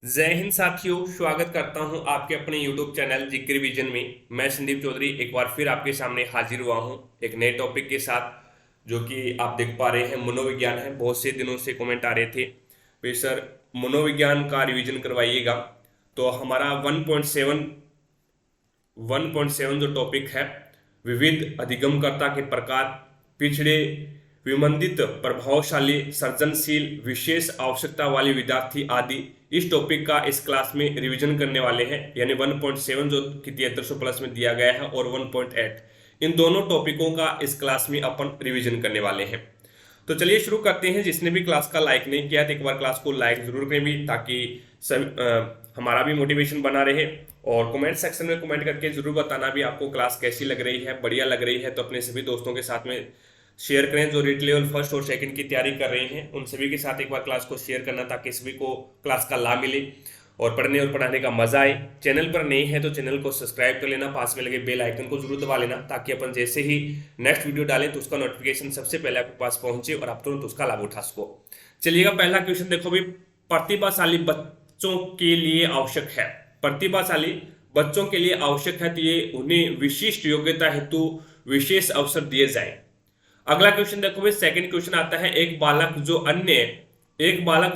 जय हिंद साथियों, स्वागत करता हूं आपके अपने YouTube चैनल जिक्र विजन में। मैं संदीप चौधरी एक बार फिर आपके सामने हाजिर हुआ हूं एक नए टॉपिक के साथ, जो कि आप देख पा रहे हैं मनोविज्ञान है। बहुत से दिनों से कमेंट आ रहे थे भाई सर मनोविज्ञान का रिवीजन करवाइएगा। तो हमारा 1.7 जो टॉपिक है, विविध अधिगमकर्ता के प्रकार, पिछड़े, विमंदित, प्रभावशाली, सृजनशील, विशेष आवश्यकता वाले विद्यार्थी आदि, इस टॉपिक का इस क्लास में रिवीजन करने वाले हैं। यानी 1.7 जो कि 7300 प्लस में दिया गया है और 1.8, इन दोनों टॉपिकों का इस क्लास में अपन रिवीजन करने वाले हैं। तो चलिए शुरू करते हैं। जिसने भी क्लास का लाइक नहीं किया तो एक बार क्लास को लाइक जरूर करें भी, ताकि हमारा भी मोटिवेशन बना रहे। और कमेंट सेक्शन में कमेंट करके जरूर बताना भी आपको क्लास कैसी लग रही है। बढ़िया लग रही है तो अपने सभी दोस्तों के साथ में शेयर करें। जो रीट लेवल फर्स्ट और सेकंड की तैयारी कर रहे हैं उन सभी के साथ एक बार क्लास को शेयर करना, ताकि सभी को क्लास का लाभ मिले और पढ़ने और पढ़ाने का मजा आए। चैनल पर नए हैं तो चैनल को सब्सक्राइब कर लेना, पास में लगे बेल आइकन को जरूर दबा लेना, ताकि अपन जैसे ही नेक्स्ट वीडियो डालें तो उसका नोटिफिकेशन सबसे पहले आपके पास पहुंचे और आप तुरंत उसका लाभ उठा सको। चलिएगा, पहला क्वेश्चन देखो भी, प्रतिभाशाली बच्चों के लिए आवश्यक है। प्रतिभाशाली बच्चों के लिए आवश्यक है तो ये उन्हें विशिष्ट योग्यता हेतु विशेष अवसर दिए जाएं। अगला क्वेश्चन देखो भाई, सेकंड क्वेश्चन आता है, एक बालक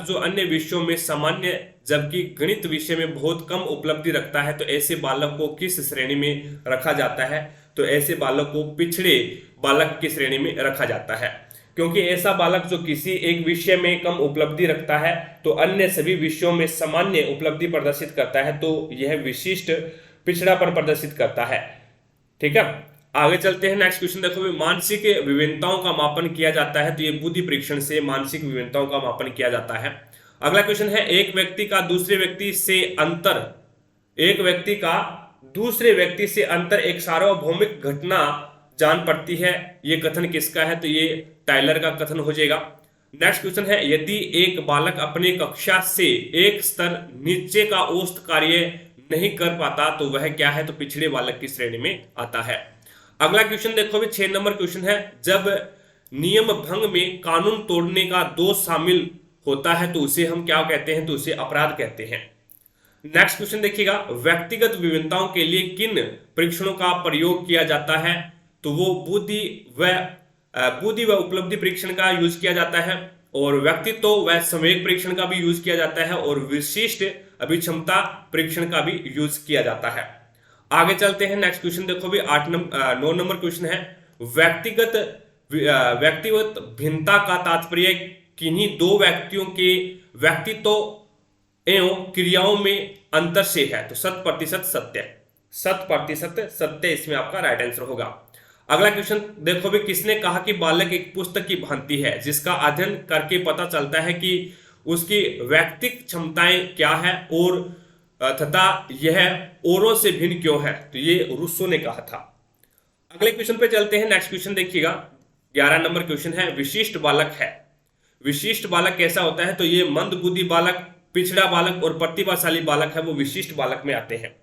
जो अन्य विषयों में सामान्य जबकि गणित विषय में बहुत कम उपलब्धि रखता है, तो ऐसे बालक को किस श्रेणी में रखा जाता है? तो ऐसे बालक को पिछड़े बालक की श्रेणी में रखा जाता है, क्योंकि ऐसा बालक जो किसी एक विषय में कम उपलब्धि रखता है तो अन्य सभी विषयों में सामान्य उपलब्धि प्रदर्शित करता है, तो यह विशिष्ट पिछड़ापन प्रदर्शित करता है। ठीक है, आगे चलते हैं। नेक्स्ट क्वेश्चन देखो भी, मानसिक विभिन्नताओं का मापन किया जाता है, तो ये बुद्धि परीक्षण से मानसिक विभिन्नताओं का मापन किया जाता है। अगला क्वेश्चन है, एक व्यक्ति का दूसरे व्यक्ति से अंतर एक सार्वभौमिक घटना जान पड़ती है। ये कथन किसका है? तो ये टाइलर का कथन हो जाएगा। नेक्स्ट क्वेश्चन है, यदि एक बालक अपनी कक्षा से एक स्तर नीचे का औसत कार्य नहीं कर पाता तो वह क्या है? तो पिछड़े बालक की श्रेणी में आता है। अगला क्वेश्चन देखो भी, 6 नंबर क्वेश्चन है, जब नियम भंग में कानून तोड़ने का दोष शामिल होता है तो उसे हम क्या कहते हैं? तो उसे अपराध कहते हैं। नेक्स्ट क्वेश्चन देखिएगा, व्यक्तिगत विभिन्नताओं के लिए किन परीक्षणों का प्रयोग किया जाता है? तो वो बुद्धि व उपलब्धि परीक्षण का यूज किया जाता है, और व्यक्तित्व व संवेग परीक्षण का भी यूज किया जाता है, और विशिष्ट अभिक्षमता परीक्षण का भी यूज किया जाता है। आगे चलते हैं। नेक्स्ट क्वेश्चन देखो भी, 9 नंबर क्वेश्चन है, व्यक्तिगत भिन्नता का तात्पर्य किन्हीं दो व्यक्तियों के व्यक्तित्व एवं क्रियाओं में अंतर से है। तो 100% सत्य इसमें आपका राइट आंसर होगा। अगला क्वेश्चन देखो भी, किसने कहा कि बालक एक पुस्तक की भांति है जिसका अध्ययन करके पता चलता है कि उसकी व्यक्तिक क्षमताएं क्या है और तथा यह औरों से भिन्न क्यों है? तो ये रूसो ने कहा था। अगले क्वेश्चन पे चलते हैं। नेक्स्ट क्वेश्चन देखिएगा, 11 नंबर क्वेश्चन है, विशिष्ट बालक है। विशिष्ट बालक कैसा होता है? तो ये मंदबुद्धि बालक, पिछड़ा बालक और प्रतिभाशाली बालक है, वो विशिष्ट बालक में आते हैं।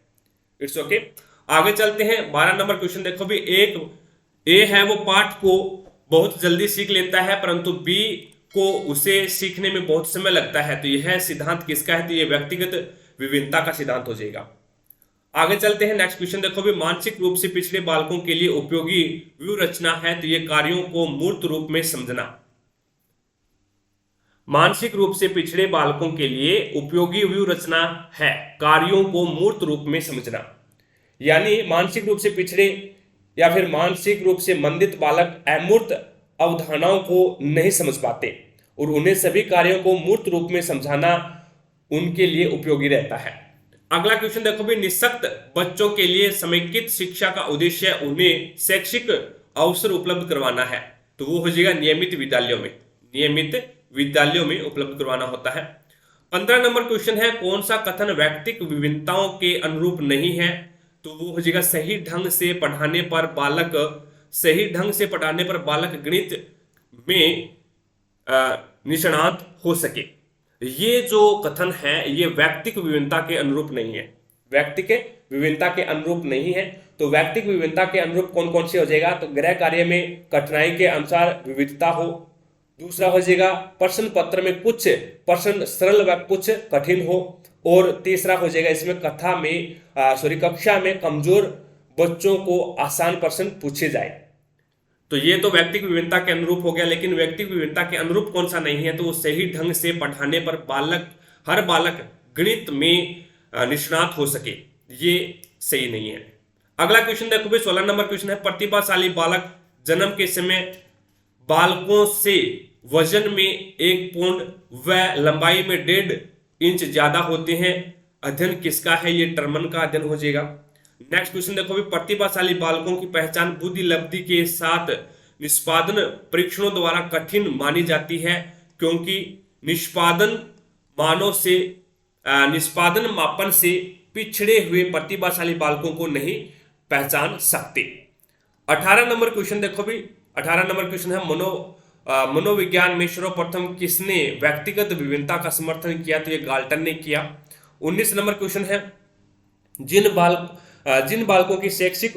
It's okay. आगे चलते हैं। 12 नंबर क्वेश्चन देखो भी, एक ए है वो पाठ को बहुत जल्दी सीख लेता है, परंतु बी को उसे सीखने में बहुत समय लगता है, तो यह सिद्धांत किसका है? तो यह व्यक्तिगत विभिन्नता का सिद्धांत हो जाएगा। आगे चलते हैं। नेक्स्ट क्वेश्चन देखो भी, मानसिक रूप से पिछड़े बालकों के लिए उपयोगी व्यूहरचना है, तो यह कार्यों को मूर्त रूप में समझना। मानसिक रूप से पिछड़े बालकों के लिए उपयोगी व्यूहरचना है कार्यों को मूर्त रूप में समझना। यानी मानसिक रूप से पिछड़े या फिर मानसिक रूप से मंदित बालक अमूर्त अवधारणाओं को नहीं समझ पाते, और उन्हें सभी कार्यों को मूर्त रूप में समझाना उनके लिए उपयोगी रहता है। अगला क्वेश्चन देखो भी, निःशक्त बच्चों के लिए समेकित शिक्षा का उद्देश्य उन्हें शैक्षिक अवसर उपलब्ध करवाना है, तो वो हो जाएगा नियमित विद्यालयों में उपलब्ध करवाना होता है। 15 नंबर क्वेश्चन है, कौन सा कथन व्यक्तिक विभिन्नताओं के अनुरूप नहीं है? तो वो हो जाएगा, सही ढंग से पढ़ाने पर बालक गणित में निष्णात हो सके। ये जो कथन है ये व्यक्तिक विभिन्नता के अनुरूप नहीं है, व्यक्तिक विभिन्नता के अनुरूप नहीं है। तो व्यक्तिक विभिन्नता के अनुरूप कौन कौन से हो जाएगा? तो गृह कार्य में कठिनाई के अनुसार विविधता हो, दूसरा हो जाएगा प्रश्न पत्र में कुछ प्रश्न सरल व कुछ कठिन हो, और तीसरा हो जाएगा इसमें कक्षा में कमजोर बच्चों को आसान प्रश्न पूछे जाए। तो ये तो व्यक्तिगत विभिन्नता के अनुरूप हो गया, लेकिन व्यक्तिगत विभिन्नता के अनुरूप कौन सा नहीं है, तो वो सही ढंग से पढ़ाने पर हर बालक गणित में निष्णात हो सके, ये सही नहीं है। अगला क्वेश्चन देखो भाई, 16 नंबर क्वेश्चन है, प्रतिभाशाली बालक जन्म के समय बालकों से वजन में 1 पौंड व लंबाई में 1.5 इंच ज्यादा होते हैं, अध्ययन किसका है, ये टर्मन का अध्ययन हो जाएगा। नेक्स्ट क्वेश्चन देखो भी, प्रतिभाशाली बालकों की पहचान बुद्धि लब्धि के साथ निष्पादन परीक्षणों द्वारा कठिन मानी जाती है, क्योंकि निष्पादन मापन से पिछड़े हुए प्रतिभाशाली बालकों को नहीं पहचान सकते। 18 नंबर क्वेश्चन देखो भी, 18 नंबर क्वेश्चन है, मनोविज्ञान में सर्वप्रथम किसने व्यक्तिगत विभिन्नता का समर्थन किया, तो ये गाल्टन ने किया। 19 नंबर क्वेश्चन है, जिन बालकों की शैक्षिक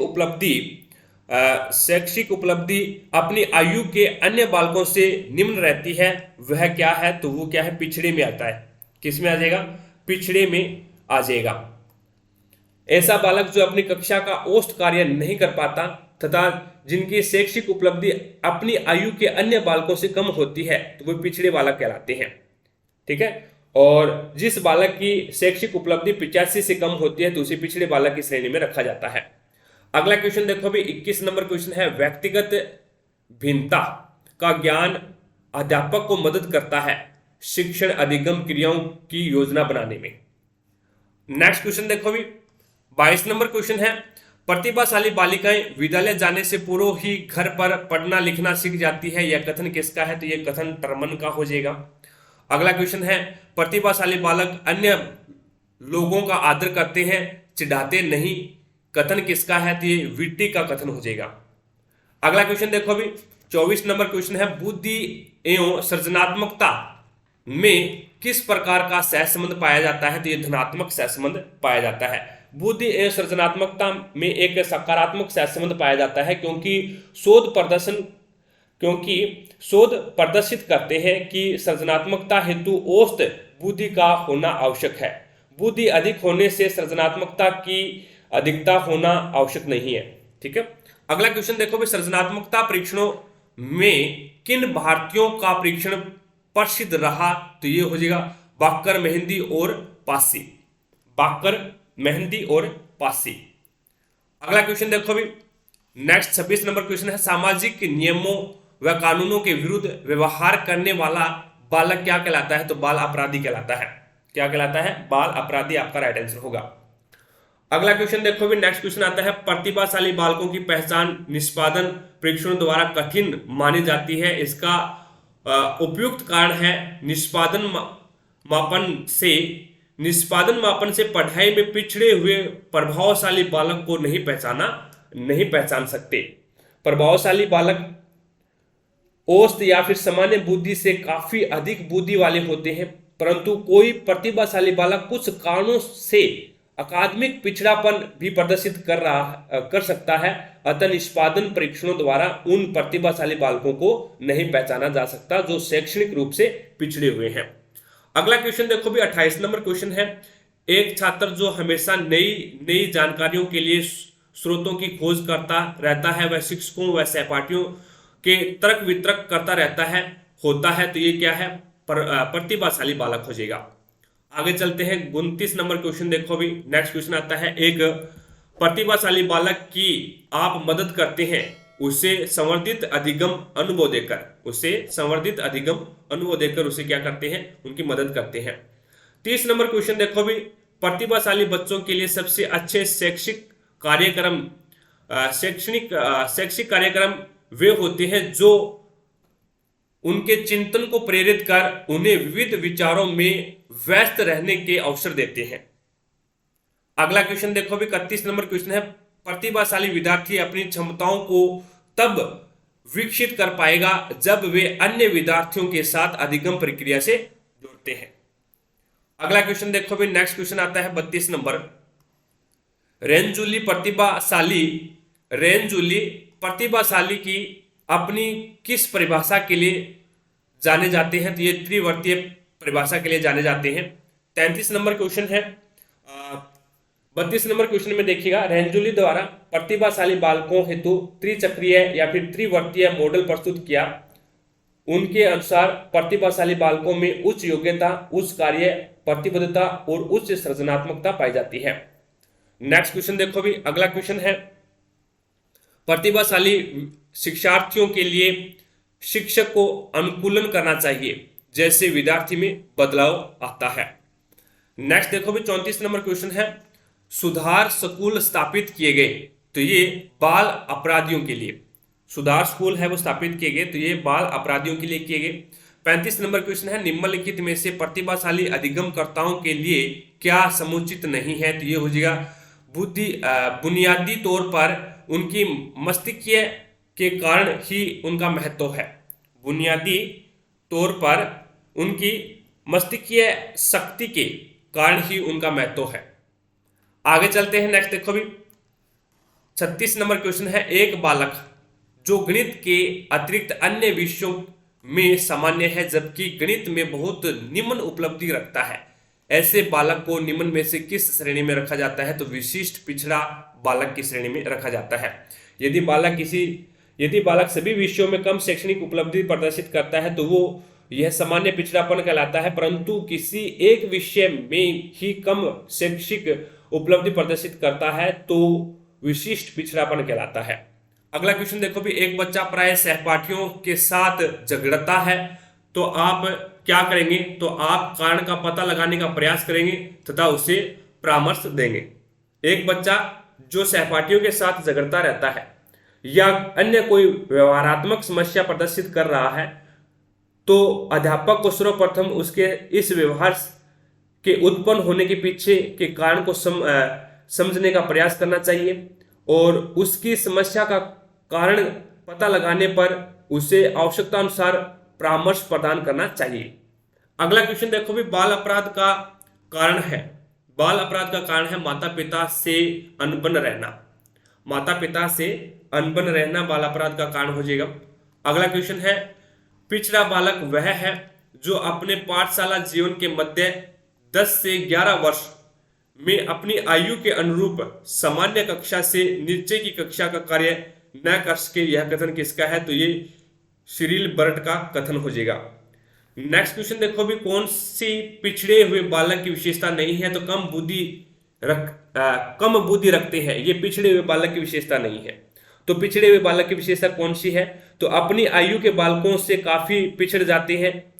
उपलब्धि अपनी आयु के अन्य बालकों से निम्न रहती है वह क्या है, तो वो क्या है, पिछड़े में आता है। किस में आ जाएगा, पिछड़े में आ जाएगा। ऐसा बालक जो अपनी कक्षा का औसत कार्य नहीं कर पाता तथा जिनकी शैक्षिक उपलब्धि अपनी आयु के अन्य बालकों से कम होती है, तो वो पिछड़े बालक कहलाते हैं। ठीक है, और जिस बालक की शैक्षिक उपलब्धि 85 से कम होती है तो उसे पिछड़े बालक की श्रेणी में रखा जाता है। अगला क्वेश्चन देखो भी, 21 नंबर क्वेश्चन है, व्यक्तिगत भिन्नता का ज्ञान अध्यापक को मदद करता है शिक्षण अधिगम क्रियाओं की योजना बनाने में। नेक्स्ट क्वेश्चन देखो भी, 22 नंबर क्वेश्चन है, प्रतिभाशाली बालिकाएं विद्यालय जाने से पूर्व ही घर पर पढ़ना लिखना सीख जाती है, यह कथन किसका है, तो यह कथन टर्मन का हो जाएगा। अगला क्वेश्चन है, प्रतिभाशाली बालक अन्य लोगों का आदर करते हैं चिढ़ाते नहीं, कथन किसका है, तो ये विट्टी का कथन हो जाएगा। अगला क्वेश्चन देखो अभी, 24 नंबर क्वेश्चन है, बुद्धि एवं सृजनात्मकता में किस प्रकार का सहसंबंध पाया जाता है, तो ये धनात्मक सहसंबंध पाया जाता है। बुद्धि एवं सृजनात्मकता में एक सकारात्मक सहसंबंध पाया जाता है, क्योंकि शोध प्रदर्शित करते हैं कि सृजनात्मकता हेतु औसत बुद्धि का होना आवश्यक है। बुद्धि अधिक होने से सृजनात्मकता की अधिकता होना आवश्यक नहीं है। ठीक है, अगला क्वेश्चन देखो भी, सृजनात्मकता परीक्षणों में किन भारतीयों का परीक्षण प्रसिद्ध रहा, तो ये हो जाएगा बाकर, मेहंदी और पासी। बाकर, मेहंदी और पासी। अगला क्वेश्चन देखो भी, नेक्स्ट 26 नंबर क्वेश्चन है, सामाजिक नियमों व कानूनों के विरुद्ध व्यवहार करने वाला बालक क्या कहलाता है, तो बाल अपराधी कहलाता है। क्या कहलाता है, बाल अपराधी, आपका राइट आंसर होगा। अगला क्वेश्चन देखो भी, नेक्स्ट क्वेश्चन आता है, प्रतिभाशाली बालकों की पहचान निष्पादन परीक्षणों द्वारा कठिन मानी जाती है, इसका उपयुक्त कारण है निष्पादन मापन से पढ़ाई में पिछड़े हुए प्रभावशाली बालक को नहीं पहचान सकते। प्रभावशाली बालक औसत या फिर सामान्य बुद्धि से काफी अधिक बुद्धि वाले होते हैं, परंतु कोई प्रतिभाशाली बालक कुछ कारणों से अकादमिक पिछड़ापन भी प्रदर्शित कर सकता है, अतः निष्पादन परीक्षणों द्वारा उन प्रतिभाशाली बालकों को नहीं पहचाना जा सकता जो शैक्षणिक रूप से पिछड़े हुए हैं। अगला क्वेश्चन देखो भी, 28 नंबर क्वेश्चन है, एक छात्र जो हमेशा नई जानकारियों के लिए स्रोतों की खोज करता रहता है, वह शिक्षकों व सहपाठियों के तर्क वितर्क करता होता है, तो ये क्या है, प्रतिभाशाली बालक हो जाएगा। आगे चलते हैं, 29 नंबर क्वेश्चन देखो भी, नेक्स्ट क्वेश्चन आता है, एक प्रतिभाशाली बालक की आप मदद करते हैं उसे संवर्धित अधिगम अनुभव देकर उसे क्या करते हैं, उनकी मदद करते हैं। 30 नंबर क्वेश्चन देखो भी, प्रतिभाशाली बच्चों के लिए सबसे अच्छे शैक्षिक कार्यक्रम वे होते हैं जो उनके चिंतन को प्रेरित कर उन्हें विविध विचारों में व्यस्त रहने के अवसर देते हैं। अगला क्वेश्चन देखो भी, 31 नंबर क्वेश्चन है, प्रतिभाशाली विद्यार्थी अपनी क्षमताओं को तब विकसित कर पाएगा जब वे अन्य विद्यार्थियों के साथ अधिगम प्रक्रिया से जुड़ते हैं। अगला क्वेश्चन देखो भी, नेक्स्ट क्वेश्चन आता है 32 नंबर, रेंजुली प्रतिभाशाली की अपनी किस परिभाषा के लिए जाने जाते हैं, तो ये त्रिवर्तीय परिभाषा के लिए जाने जाते हैं। 33 नंबर क्वेश्चन है। 32 नंबर क्वेश्चन में देखिएगा, रेंजुली द्वारा प्रतिभाशाली बालकों हेतु त्रिचक्रीय या फिर त्रिवर्तीय मॉडल प्रस्तुत किया। उनके अनुसार प्रतिभाशाली बालकों में उच्च योग्यता, उच्च कार्य प्रतिबद्धता और उच्च सृजनात्मकता पाई जाती है। नेक्स्ट क्वेश्चन देखो भी, अगला क्वेश्चन है, प्रतिभाशाली शिक्षार्थियों के लिए शिक्षक को अनुकूलन करना चाहिए जैसे विद्यार्थी में बदलाव आता है। नेक्स्ट देखो भी, 34 नंबर क्वेश्चन है, सुधार स्कूल स्थापित किए गए, तो ये बाल अपराधियों के लिए, सुधार स्कूल है वो स्थापित किए गए, तो ये बाल अपराधियों के लिए किए गए। 35 नंबर क्वेश्चन है, निम्नलिखित में से प्रतिभाशाली अधिगमकर्ताओं के लिए क्या समुचित नहीं है, तो ये हो जाएगा बुनियादी तौर पर उनकी मस्तिष्कीय के कारण ही उनका महत्व है। बुनियादी तौर पर उनकी मस्तिष्कीय शक्ति के कारण ही उनका महत्व है। आगे चलते हैं, नेक्स्ट देखो भी, 36 नंबर क्वेश्चन है, एक बालक जो गणित के अतिरिक्त अन्य विषयों में सामान्य है जबकि गणित में बहुत निम्न उपलब्धि रखता है, ऐसे बालक को निम्न में से किस श्रेणी में रखा जाता है, तो विशिष्ट पिछड़ा बालक की श्रेणी में रखा जाता है। यदि बालक सभी विषयों में कम शैक्षणिक उपलब्धि प्रदर्शित करता है तो वो यह सामान्य पिछड़ापन कहलाता है, परंतु किसी एक विषय में ही कम शैक्षिक उपलब्धि प्रदर्शित करता है तो विशिष्ट पिछड़ापन कहलाता है। अगला क्वेश्चन देखो भी, एक बच्चा प्राय सहपाठियों के साथ झगड़ता है तो आप क्या करेंगे, तो आप कारण का पता लगाने का प्रयास करेंगे तथा उसे परामर्श देंगे। एक बच्चा जो सहपाठियों के साथ झगड़ता रहता है या अन्य कोई व्यवहारात्मक समस्या प्रदर्शित कर रहा है तो अध्यापक को सर्वप्रथम उसके इस व्यवहार के उत्पन्न होने के पीछे के कारण को समझने का प्रयास करना चाहिए और उसकी समस्या का कारण पता लगाने पर उसे आवश्यकता अनुसार परामर्श प्रदान करना चाहिए। अगला क्वेश्चन देखो भी, बाल अपराध का कारण है, बाल अपराध का कारण है माता पिता से अनबन रहना। माता पिता से अनबन रहना बाल अपराध का कारण हो जाएगा। अगला क्वेश्चन है, पिछड़ा बालक वह है जो अपने पाठशाला जीवन के मध्य 10 से 11 वर्ष में अपनी आयु के अनुरूप सामान्य कक्षा से नीचे की कक्षा का कार्य न कर सके। यह कथन किसका है, तो ये सिरिल बर्ट का कथन हो जाएगा। नेक्स्ट क्वेश्चन देखो भी, कौन सी पिछड़े हुए बालक की विशेषता नहीं है, तो कम बुद्धि रखते हैं, ये पिछड़े हुए बालक की विशेषता नहीं है। तो पिछड़े हुए बालक की विशेषता कौन सी है, तो अपनी आयु के बालकों से काफी पिछड़ जाते हैं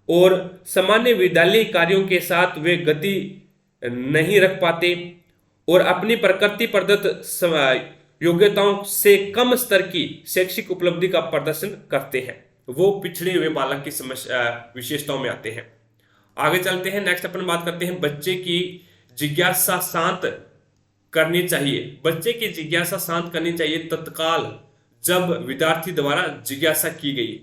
और सामान्य विद्यालय कार्यों के साथ वे गति नहीं रख पाते और अपनी प्रकृति प्रदत्त योग्यताओं से कम स्तर की शैक्षिक उपलब्धि का प्रदर्शन करते हैं, वो पिछड़े हुए बालक की विशेषताओं में आते हैं। आगे चलते हैं, नेक्स्ट अपन बात करते हैं, बच्चे की जिज्ञासा शांत करनी चाहिए। बच्चे की जिज्ञासा शांत करनी चाहिए तत्काल जब विद्यार्थी द्वारा जिज्ञासा की गई,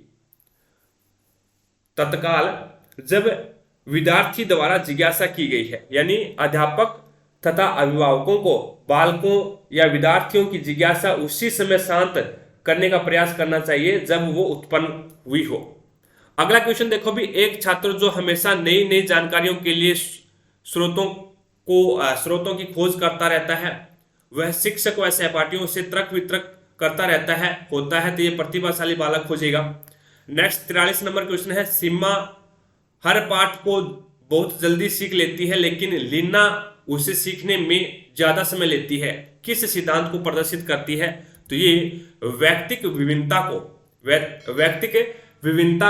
तत्काल जब विद्यार्थी द्वारा जिज्ञासा की गई है, यानी अध्यापक तथा अभिभावकों को बालकों या विद्यार्थियों की जिज्ञासा उसी समय शांत करने का प्रयास करना चाहिए जब वो उत्पन्न हुई हो। अगला क्वेश्चन देखो भी, एक छात्र जो हमेशा नई नई जानकारियों के लिए स्रोतों की खोज करता रहता है, वह शिक्षक व सहपाठियों से तर्क वितर्क करता रहता है होता है, तो ये प्रतिभाशाली बालक हो जाएगा। नेक्स्ट 43 नंबर क्वेश्चन है, सीमा हर पाठ को बहुत जल्दी सीख लेती है लेकिन लीना उसे सीखने में ज्यादा समय लेती है, किस सिद्धांत को प्रदर्शित करती है, तो ये व्यक्तिक विभिन्नता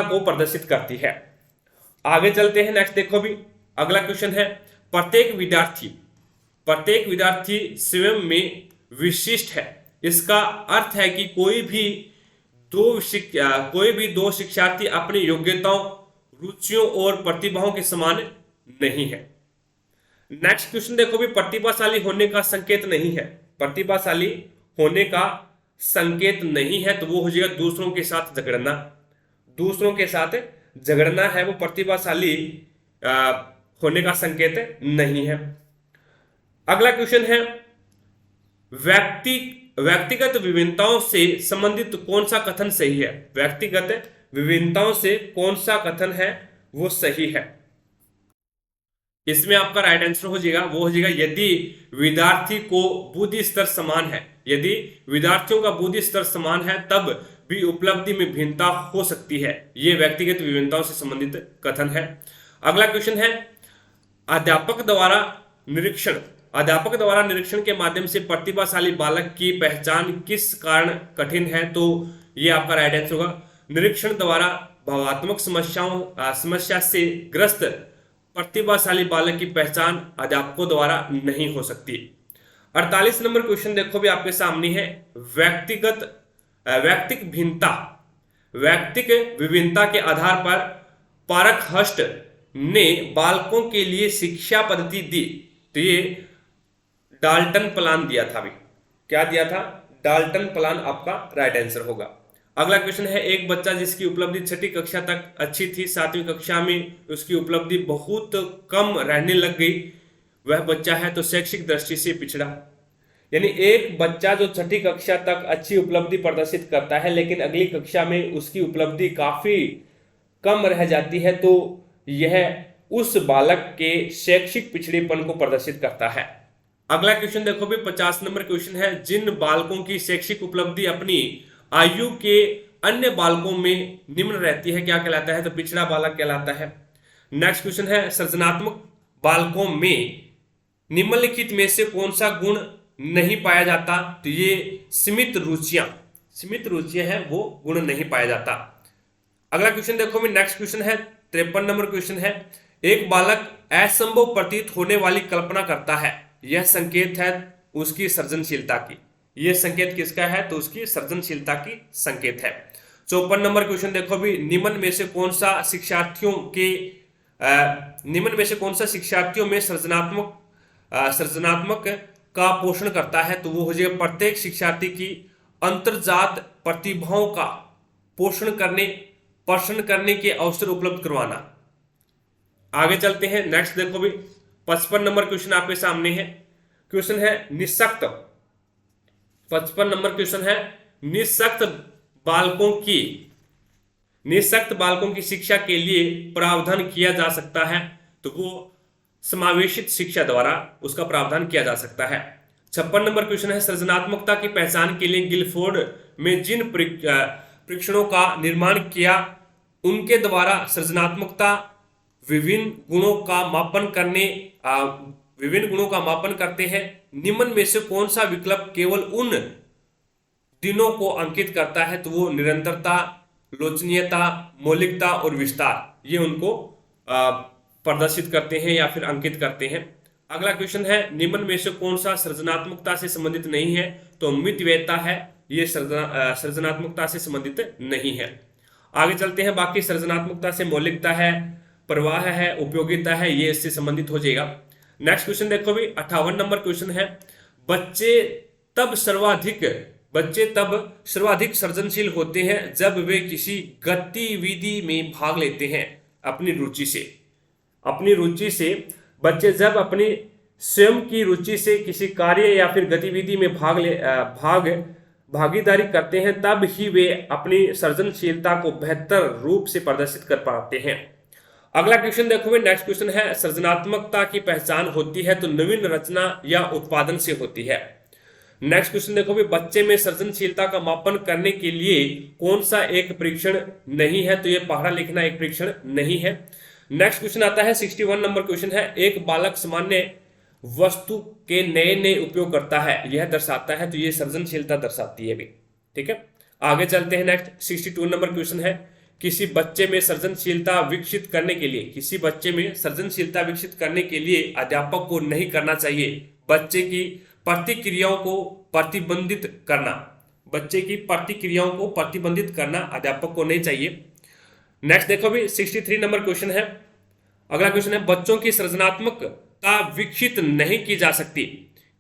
को प्रदर्शित करती है। आगे चलते हैं, नेक्स्ट देखो भी, अगला क्वेश्चन है, प्रत्येक विद्यार्थी स्वयं में विशिष्ट है। इसका अर्थ है कि कोई भी दो शिक्षार्थी अपनी योग्यताओं, रुचियों और प्रतिभाओं के समान नहीं है। नेक्स्ट क्वेश्चन देखो भी, प्रतिभाशाली होने का संकेत नहीं है। प्रतिभाशाली होने का संकेत नहीं है तो वो हो जाएगा दूसरों के साथ झगड़ना। दूसरों के साथ झगड़ना है वो प्रतिभाशाली होने का संकेत नहीं है। अगला क्वेश्चन है, व्यक्तिगत विभिन्नताओं से संबंधित कौन सा कथन सही है। व्यक्तिगत विभिन्नताओं से कौन सा कथन है वो सही है? इसमें आपका राइट आंसर हो जाएगा, वो हो जाएगा यदि विद्यार्थी को बुद्धि स्तर समान है, यदि विद्यार्थियों का बुद्धि स्तर समान है तब भी उपलब्धि में भिन्नता हो सकती है। ये व्यक्तिगत विभिन्नताओं से संबंधित कथन है। अगला क्वेश्चन है अध्यापक द्वारा निरीक्षण। अध्यापक द्वारा निरीक्षण के माध्यम से प्रतिभाशाली बालक की पहचान किस कारण कठिन है? तो ये आपका राइट आंसर होगा निरीक्षण द्वारा भावात्मक समस्या से ग्रस्त प्रतिभाशाली बालक की पहचान अध्यापकों द्वारा नहीं हो सकती। 48 नंबर क्वेश्चन देखो भी आपके सामने है वैयक्तिक भिन्नता। वैयक्तिक विभिन्नता के आधार पर पारकहस्ट ने बालकों के लिए शिक्षा पद्धति दी। तो ये डाल्टन प्लान दिया था। अभी क्या दिया था? डाल्टन प्लान आपका राइट आंसर होगा। अगला क्वेश्चन है एक बच्चा जिसकी उपलब्धि छठी कक्षा तक अच्छी थी, 7वीं कक्षा में उसकी उपलब्धि बहुत कम रहने लग गई, वह बच्चा है तो शैक्षिक दृष्टि से पिछड़ा। यानी एक बच्चा जो छठी कक्षा तक अच्छी उपलब्धि प्रदर्शित करता है लेकिन अगली कक्षा में उसकी उपलब्धि काफी कम रह जाती है, तो यह उस बालक के शैक्षिक पिछड़ेपन को प्रदर्शित करता है। अगला क्वेश्चन देखो भी 50 नंबर क्वेश्चन है जिन बालकों की शैक्षिक उपलब्धि अपनी आयु के अन्य बालकों में निम्न रहती है क्या कहलाता है? तो पिछड़ा बालक कहलाता है। नेक्स्ट क्वेश्चन है सृजनात्मक बालकों में निम्नलिखित में से कौन सा गुण नहीं पाया जाता? तो ये सीमित रुचियां हैं, वो गुण नहीं पाया जाता। अगला क्वेश्चन देखो भी नेक्स्ट क्वेश्चन है 53 नंबर क्वेश्चन है एक बालक असंभव प्रतीत होने वाली कल्पना करता है, यह संकेत है उसकी सृजनशीलता की। यह संकेत किसका है? तो उसकी सृजनशीलता की संकेत है। 54 नंबर क्वेश्चन देखो भी निम्न में से कौन सा शिक्षार्थियों में सृजनात्मक का पोषण करता है? तो वो हो जाएगा प्रत्येक शिक्षार्थी की अंतर्जात प्रतिभाओं का पोषण करने के अवसर उपलब्ध करवाना। आगे चलते हैं। नेक्स्ट देखो भी 55 नंबर क्वेश्चन आपके सामने है। क्वेश्चन है निःशक्त। 55 नंबर क्वेश्चन है निःशक्त बालकों की शिक्षा के लिए प्रावधान किया जा सकता है? तो वो समावेशित शिक्षा द्वारा उसका प्रावधान किया जा सकता है। 56 नंबर क्वेश्चन है सृजनात्मकता की पहचान के लिए गिलफोर्ड में जिन परीक्षणों का निर्माण किया उनके द्वारा सृजनात्मकता विभिन्न गुणों का मापन करते हैं। निम्न में से कौन सा विकल्प केवल उन दिनों को अंकित करता है? तो वो निरंतरता, लोचनीयता, मौलिकता और विस्तार, ये उनको प्रदर्शित करते हैं या फिर अंकित करते हैं। अगला क्वेश्चन है निम्न में से कौन सा सृजनात्मकता से संबंधित नहीं है? तो मितव्ययिता है, ये सृजनात्मकता से संबंधित नहीं है। आगे चलते हैं। बाकी सृजनात्मकता से मौलिकता है, प्रवाह है, उपयोगिता है, ये इससे संबंधित हो जाएगा। नेक्स्ट क्वेश्चन देखो भी 58 नंबर क्वेश्चन है बच्चे तब सर्वाधिक सृजनशील होते हैं जब वे किसी गतिविधि में भाग लेते हैं अपनी रुचि से। बच्चे जब अपनी स्वयं की रुचि से किसी कार्य या फिर गतिविधि में भागीदारी करते हैं तब ही वे अपनी सृजनशीलता को बेहतर रूप से प्रदर्शित कर पाते हैं। अगला क्वेश्चन देखो, नेक्स्ट क्वेश्चन है सृजनात्मकता की पहचान होती है तो नवीन रचना या उत्पादन से होती है। नेक्स्ट क्वेश्चन देखो भी बच्चे में सृजनशीलता का मापन करने के लिए कौन सा एक परीक्षण नहीं है? तो ये पढ़ना लिखना एक परीक्षण नहीं है। नेक्स्ट क्वेश्चन आता है 61 नंबर क्वेश्चन है एक बालक सामान्य वस्तु के नए उपयोग करता है, यह दर्शाता है, तो ये सृजनशीलता दर्शाती है भी। ठीक है, आगे चलते हैं। नेक्स्ट 62 नंबर क्वेश्चन है किसी बच्चे में सृजनशीलता विकसित करने के लिए अध्यापक को नहीं करना चाहिए बच्चे की प्रतिक्रियाओं को प्रतिबंधित करना अध्यापक को नहीं चाहिए। नेक्स्ट देखो भी 63 नंबर क्वेश्चन है। अगला क्वेश्चन है बच्चों की सृजनात्मकता विकसित नहीं की जा सकती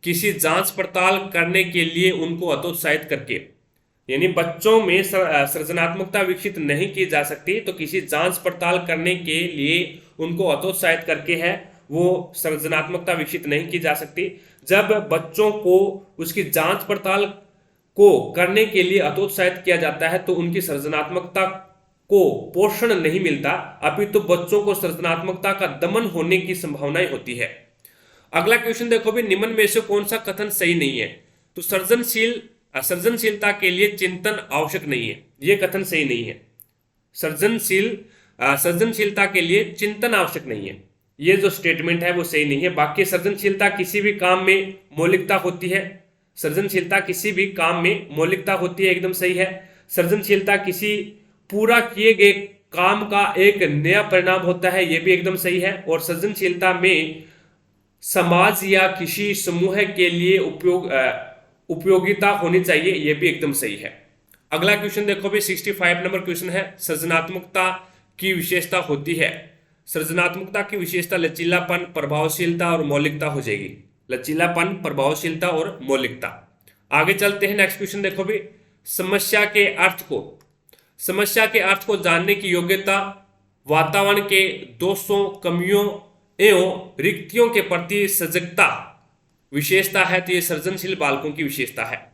किसी जांच पड़ताल करने के लिए उनको हतोत्साहित करके। यानी बच्चों में सृजनात्मकता विकसित नहीं की जा सकती तो किसी जांच पड़ताल करने के लिए उनको हतोत्साहित करके है वो सृजनात्मकता विकसित नहीं की जा सकती। जब बच्चों को उसकी जांच पड़ताल को करने के लिए हतोत्साहित किया जाता है तो उनकी सृजनात्मकता को पोषण नहीं मिलता, अपितु बच्चों को सृजनात्मकता का दमन होने की संभावनाएं होती है। अगला क्वेश्चन देखो भी, निम्न में से कौन सा कथन सही नहीं है? तो सृजनशीलता के लिए चिंतन आवश्यक नहीं है, यह कथन सही नहीं है। सृजनशीलता के लिए चिंतन आवश्यक नहीं है, ये जो स्टेटमेंट है वो सही नहीं है। बाकी सृजनशीलता किसी भी काम में मौलिकता होती है, सृजनशीलता किसी भी काम में मौलिकता होती है, एकदम सही है। सृजनशीलता किसी पूरा किए गए काम का एक नया परिणाम होता है, यह भी एकदम सही है। और सृजनशीलता में समाज या किसी समूह के लिए उपयोगिता होनी चाहिए, यह भी एकदम सही है। अगला क्वेश्चन देखो भी, 65 नंबर क्वेश्चन है, सृजनात्मकता की विशेषता होती है। सृजनात्मकता की विशेषता लचीलापन, प्रभावशीलता और मौलिकता हो जाएगी। लचीलापन, प्रभावशीलता और मौलिकता। आगे चलते हैं, नेक्स्ट क्वेश्चन देखो भी, समस्या के अर्थ को जानने की योग्यता वातावरण के दोषों, कमियों एवं रिक्तियों के प्रति सजगता विशेषता है, तो ये सृजनशील बालकों की विशेषता है।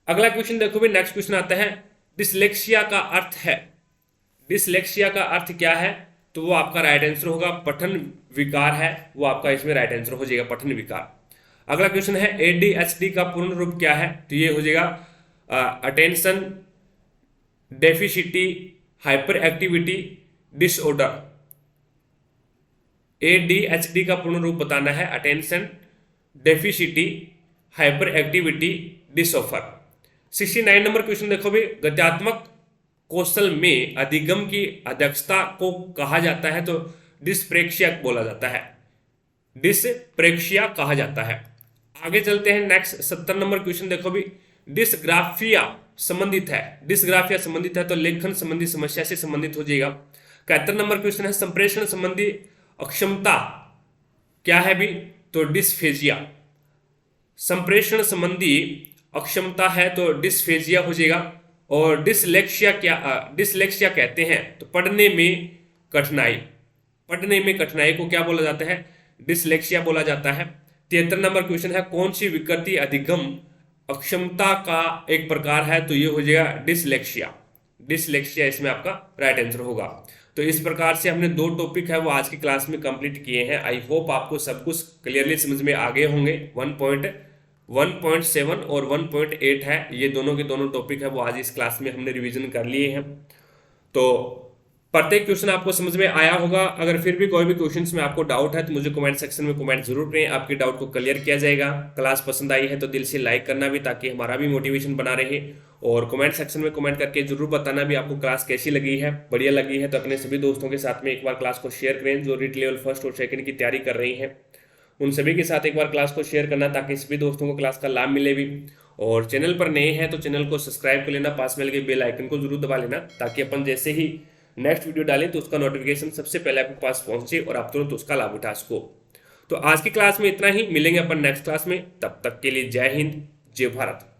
अगला क्वेश्चन देखो भी, नेक्स्ट क्वेश्चन आता है, डिसलेक्सिया का अर्थ है। डिसलेक्सिया का अर्थ क्या है? तो वो आपका राइट आंसर होगा पठन विकार है, वो आपका इसमें राइट आंसर हो जाएगा पठन विकार। अगला क्वेश्चन है, ADHD का पूर्ण रूप क्या है? तो ये हो जाएगा attention deficit hyperactivity disorder. ADHD का पूर्ण रूप बताना है attention deficit hyperactivity disorder. 69 number question देखो भी, गद्यात्मक कौशल में अधिगम की अध्यक्षता को कहा जाता है, तो डिस्प्रेक्शिया बोला जाता है, डिस्प्रेक्शिया कहा जाता है। आगे चलते हैं, नेक्स्ट 70 नंबर क्वेश्चन देखो भी, डिस्ग्राफिया संबंधित है। डिस्ग्राफिया संबंधित है तो लेखन संबंधी समस्या से संबंधित हो जाएगा। 71 नंबर क्वेश्चन है, संप्रेषण संबंधी अक्षमता क्या है भी? तो डिस्फेजिया। संप्रेषण संबंधी अक्षमता है तो डिस्फेजिया हो जाएगा। और डिसलेक्सिया कहते हैं तो पढ़ने में कठिनाई, पढ़ने में कठिनाई को क्या बोला जाता है? डिसलेक्सिया बोला जाता है। 73 नंबर क्वेश्चन है, कौन सी विकृति अधिगम अक्षमता का एक प्रकार है? तो ये हो जाएगा डिसलेक्सिया। डिसलेक्सिया इसमें आपका राइट आंसर होगा। तो इस प्रकार से हमने 2 टॉपिक है वो आज की क्लास में कंप्लीट किए हैं। आई होप आपको सब कुछ क्लियरली समझ में आ गए होंगे। 1.7 और 1.8 है, ये दोनों के दोनों टॉपिक है वो आज इस क्लास में हमने रिवीजन कर लिए हैं। तो प्रत्येक क्वेश्चन आपको समझ में आया होगा। अगर फिर भी कोई भी क्वेश्चंस में आपको डाउट है तो मुझे कमेंट सेक्शन में कमेंट जरूर करें, आपके डाउट को क्लियर किया जाएगा। क्लास पसंद आई है तो दिल से लाइक करना भी, ताकि हमारा भी मोटिवेशन बना रहे। और कमेंट सेक्शन में कमेंट करके जरूर बताना भी आपको क्लास कैसी लगी है। बढ़िया लगी है तो अपने सभी दोस्तों के साथ में एक बार क्लास को शेयर करें, जो रीट लेवल 1st और 2nd की तैयारी कर रही हैं उन सभी के साथ एक बार क्लास को शेयर करना, ताकि सभी दोस्तों को क्लास का लाभ मिले भी। और चैनल पर नए हैं तो चैनल को सब्सक्राइब कर लेना, पास में लगे बेल आइकन को जरूर दबा लेना, ताकि अपन जैसे ही नेक्स्ट वीडियो डालें तो उसका नोटिफिकेशन सबसे पहले आपके पास पहुंचे और आप तुरंत उसका लाभ उठा सको। तो आज की क्लास में इतना ही, मिलेंगे अपन नेक्स्ट क्लास में। तब तक के लिए जय हिंद, जय भारत।